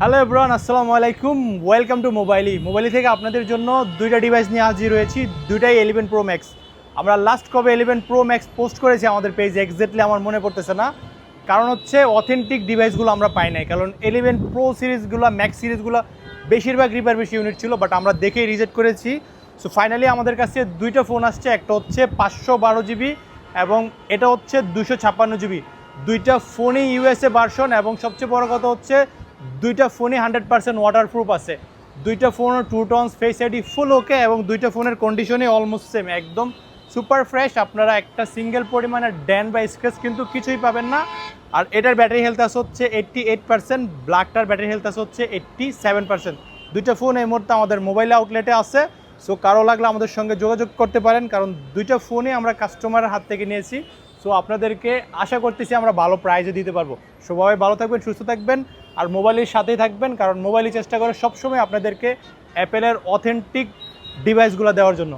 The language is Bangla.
হ্যালো এভরিওয়ান, আসসালামু আলাইকুম। ওয়েলকাম টু মোবাইলি থেকে আপনাদের জন্য দুইটা ডিভাইস নিয়ে হাজির হয়েছি, দুইটাই 11 প্রো ম্যাক্স। আমরা লাস্ট কবে 11 প্রো ম্যাক্স পোস্ট করেছি আমাদের পেজে এক্স্যাক্টলি আমার মনে পড়তেছে না, কারণ হচ্ছে অথেন্টিক ডিভাইসগুলো আমরা পাই নাই। কারণ 11 প্রো সিরিজগুলো, ম্যাক্স সিরিজগুলো বেশিরভাগ বেশি ইউনিট ছিল, বাট আমরা দেখেই রিজেক্ট করেছি। সো ফাইনালি আমাদের কাছে দুইটা ফোন আসছে, একটা হচ্ছে 512 জিবি এবং এটা হচ্ছে 256 জিবি। দুইটা ফোনই ইউএসএ ভার্সন এবং সবচেয়ে বড় কথা হচ্ছে দুইটা ফোনই 100% ওয়াটারপ্রুফ আছে। দুইটা ফোনও টু টোনস, ফেস আইডি ফুল ওকে এবং দুইটা ফোনের কন্ডিশনই অলমোস্ট সেম, একদম সুপার ফ্রেশ। আপনারা একটা সিঙ্গেল পরিমাণের ড্যান বা স্ক্র্যাচ কিন্তু কিছুই পাবেন না। আর এটার ব্যাটারি হেলথ আছে হচ্ছে 88%, ব্ল্যাকটার ব্যাটারি হেলথ আছে হচ্ছে 87%। দুইটা ফোন এই মুহূর্তে আমাদের মোবাইল আউটলেটে আছে। সো কারো লাগলে আমাদের সঙ্গে যোগাযোগ করতে পারেন, কারণ দুইটা ফোনই আমরা কাস্টমারের হাত থেকে নিয়েছি। সো আপনাদেরকে আশা করতেছি আমরা ভালো প্রাইজে দিতে পারবো। সবাই ভালো থাকবেন, সুস্থ থাকবেন আর মোবাইলের সাথেই থাকবেন, কারণ মোবাইলই চেষ্টা করে সবসময় আপনাদেরকে অ্যাপেলের অথেন্টিক ডিভাইসগুলো দেওয়ার জন্য।